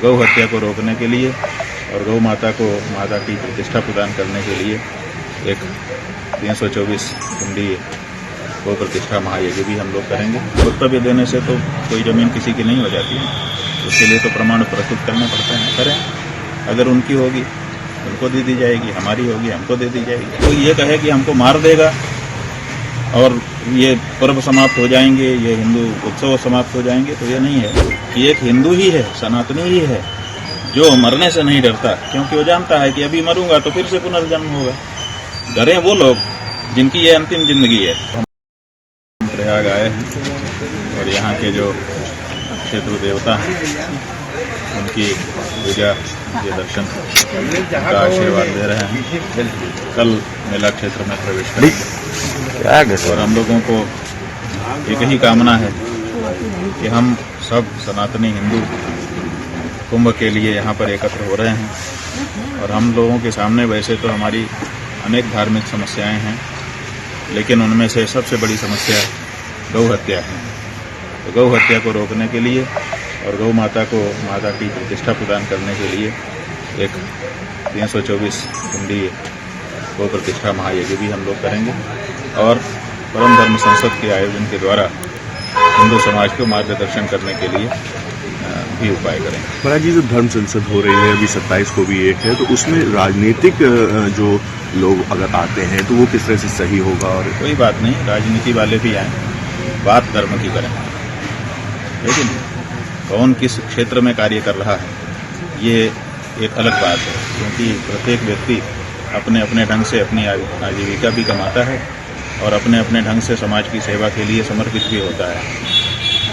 तो गौ हत्या को रोकने के लिए और गौ माता को माता की प्रतिष्ठा प्रदान करने के लिए एक 324 कुंडी गौ प्रतिष्ठा महायज्ञ भी हम लोग करेंगे। वक्तव्य देने से तो कोई जमीन किसी की नहीं हो जाती है, उसके लिए तो प्रमाण प्रस्तुत करने पड़ते हैं। करें, अगर उनकी होगी उनको दे दी जाएगी, हमारी होगी हमको दे दी जाएगी। तो ये कहे कि हमको मार देगा और ये पर्व समाप्त हो जाएंगे, ये हिंदू उत्सव समाप्त हो जाएंगे, तो ये नहीं है। ये एक हिंदू ही है, सनातनी ही है, जो मरने से नहीं डरता, क्योंकि वो जानता है कि अभी मरूंगा तो फिर से पुनर्जन्म होगा। डरे वो लोग जिनकी ये अंतिम जिंदगी है। हम प्रयाग आए हैं और यहाँ के जो क्षेत्र देवता हैं उनकी पूजा के दर्शन का आशीर्वाद दे रहे हैं। कल मेला क्षेत्र में प्रवेश करेंगे और हम लोगों को एक ही कामना है कि हम सब सनातनी हिंदू कुंभ के लिए यहाँ पर एकत्र हो रहे हैं। और हम लोगों के सामने वैसे तो हमारी अनेक धार्मिक समस्याएं हैं, लेकिन उनमें से सबसे बड़ी समस्या गौ हत्या है। तो गौ हत्या को रोकने के लिए और गौ माता को माता की प्रतिष्ठा प्रदान करने के लिए एक 324 कुंडी गौ प्रतिष्ठा महायज्ञ भी हम लोग करेंगे और परम धर्म संसद के आयोजन के द्वारा हिंदू समाज को मार्गदर्शन करने के लिए भी उपाय करेंगे। महाराज जी, जो धर्म संसद हो रही है अभी 27 को भी एक है, तो उसमें राजनीतिक जो लोग अगर आते हैं तो वो किस तरह से सही होगा? और कोई बात नहीं, राजनीति वाले भी आए, बात धर्म की करें, लेकिन कौन किस क्षेत्र में कार्य कर रहा है ये एक अलग बात है, क्योंकि प्रत्येक व्यक्ति अपने अपने ढंग से अपनी आजीविका भी कमाता है और अपने अपने ढंग से समाज की सेवा के लिए समर्पित भी होता है।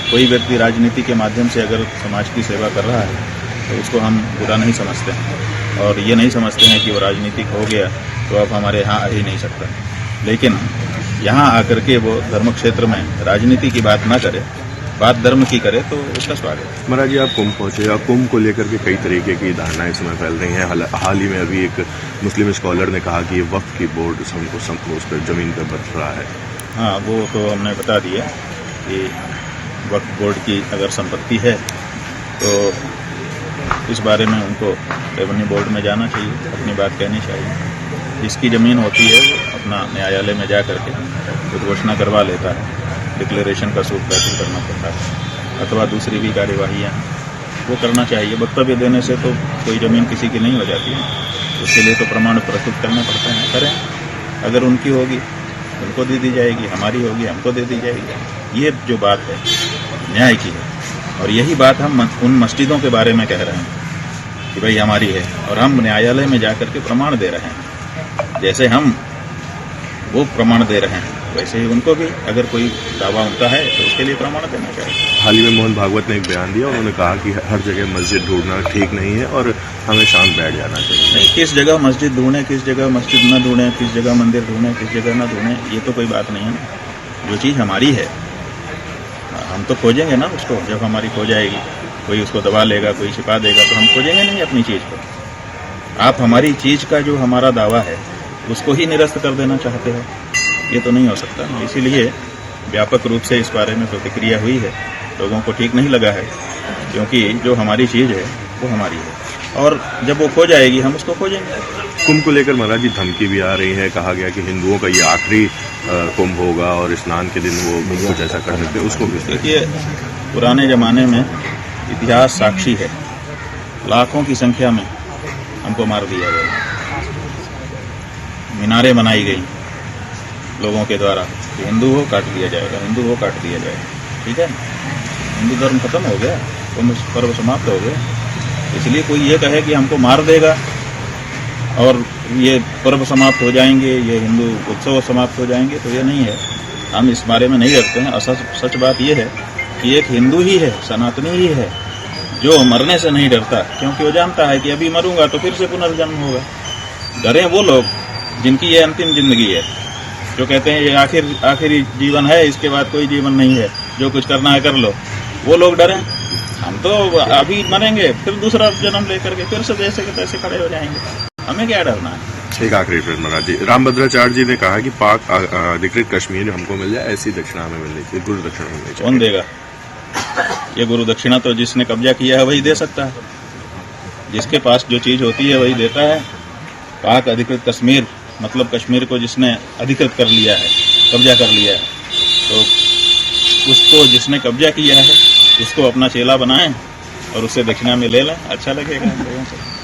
कोई व्यक्ति राजनीति के माध्यम से अगर समाज की सेवा कर रहा है तो उसको हम बुरा नहीं समझते हैं और ये नहीं समझते हैं कि वो राजनीतिक हो गया तो अब हमारे यहाँ आ ही नहीं सकता। लेकिन यहाँ आकर के वो धर्म क्षेत्र में राजनीति की बात ना करे, बात धर्म की करे, तो उसका स्वागत। महाराज जी, आप कुंभ पहुंचे और कुंभ को लेकर के कई तरीके की धारणाएं इस समय फैल रही हैं। हाल ही में अभी एक मुस्लिम स्कॉलर ने कहा कि वक्फ की बोर्ड उस पर जमीन पर बच रहा है। हाँ, वो तो हमने बता दिया कि वक्फ बोर्ड की अगर संपत्ति है तो इस बारे में उनको रेवेन्यू बोर्ड में जाना चाहिए, अपनी बात कहनी चाहिए। जिसकी ज़मीन होती है वो अपना न्यायालय में जा करके तो घोषणा करवा लेता है, डिक्लेरेशन का सूट दाखिल करना पड़ता है, अथवा दूसरी भी कार्यवाहियाँ वो करना चाहिए। वक्तव्य देने से तो कोई ज़मीन किसी की नहीं हो जाती है, उसके लिए तो प्रमाण प्रस्तुत करने पड़ते हैं। करें, अगर उनकी होगी उनको दे दी जाएगी, हमारी होगी हमको दे दी जाएगी। ये जो बात है न्याय की है और यही बात हम उन मस्जिदों के बारे में कह रहे हैं कि भाई हमारी है और हम न्यायालय में जाकर के प्रमाण दे रहे हैं। जैसे हम वो प्रमाण दे रहे हैं वैसे ही उनको भी अगर कोई दावा उनका है तो उसके लिए प्रमाण देना चाहिए। हाल ही में मोहन भागवत ने एक बयान दिया, उन्होंने कहा कि हर जगह मस्जिद ढूंढना ठीक नहीं है और हमें शांत बैठ जाना चाहिए। नहीं, किस जगह मस्जिद ढूंढें, किस जगह मस्जिद न ढूंढें, किस जगह मंदिर ढूंढें, किस जगह न ढूंढें, ये तो कोई बात नहीं है ना। जो चीज़ हमारी है हम तो खोजेंगे ना उसको। जब हमारी खो जाएगी, कोई उसको दबा लेगा, कोई छिपा देगा, तो हम खोजेंगे नहीं अपनी चीज़ को। आप हमारी चीज़ का जो हमारा दावा है उसको ही निरस्त कर देना चाहते हो, ये तो नहीं हो सकता ना। इसीलिए व्यापक रूप से इस बारे में प्रतिक्रिया हुई है, लोगों को ठीक नहीं लगा है, क्योंकि जो हमारी चीज़ है वो हमारी है और जब वो खो जाएगी हम उसको खोजेंगे। कुंभ को लेकर महाराज जी धमकी भी आ रही है, कहा गया कि हिंदुओं का ये आखिरी कुंभ होगा और स्नान के दिन वो कुछ ऐसा कर सकते हैं, उसको भी देखिए, पुराने ज़माने में इतिहास साक्षी है, लाखों की संख्या में हमको मार दिया गया, मीनारें बनाई गई लोगों के द्वारा कि हिंदू हो काट दिया जाएगा, हिंदू हो काट दिया जाएगा। ठीक है, हिंदू धर्म खत्म हो गया, कुंभ पर्व समाप्त हो गया। इसलिए कोई ये कहे कि हमको मार देगा और ये पर्व समाप्त हो जाएंगे, ये हिंदू उत्सव समाप्त हो जाएंगे, तो ये नहीं है। हम इस बारे में नहीं डरते हैं। सच बात ये है कि एक हिंदू ही है, सनातनी ही है, जो मरने से नहीं डरता, क्योंकि वो जानता है कि अभी मरूंगा तो फिर से पुनर्जन्म होगा। डरे वो लोग जिनकी ये अंतिम जिंदगी है, जो कहते हैं ये आखिरी जीवन है, इसके बाद कोई जीवन नहीं है, जो कुछ करना है कर लो, वो लोग डरें। हम तो अभी मरेंगे, फिर दूसरा जन्म लेकर के फिर से जैसे के तैसे खड़े हो जाएंगे, हमें क्या डरना है। एक आखिरी प्रश्न महाराज जी, रामभद्राचार्य जी ने कहा कि पाक अधिकृत कश्मीर हमको मिल जाए, ऐसी दक्षिणा हमें मिलनी चाहिए, गुरु दक्षिणा मिलनी चाहिए। कौन देगा? ये गुरु दक्षिणा तो जिसने कब्जा किया है वही दे सकता है। जिसके पास जो चीज़ होती है वही देता है। पाक अधिकृत कश्मीर मतलब कश्मीर को जिसने अधिकृत कर लिया है, कब्जा कर लिया है, तो उसको जिसने कब्जा किया है उसको अपना चेला बनाएं और उससे दक्षिणा में ले लें, अच्छा लगेगा हम लोगों को।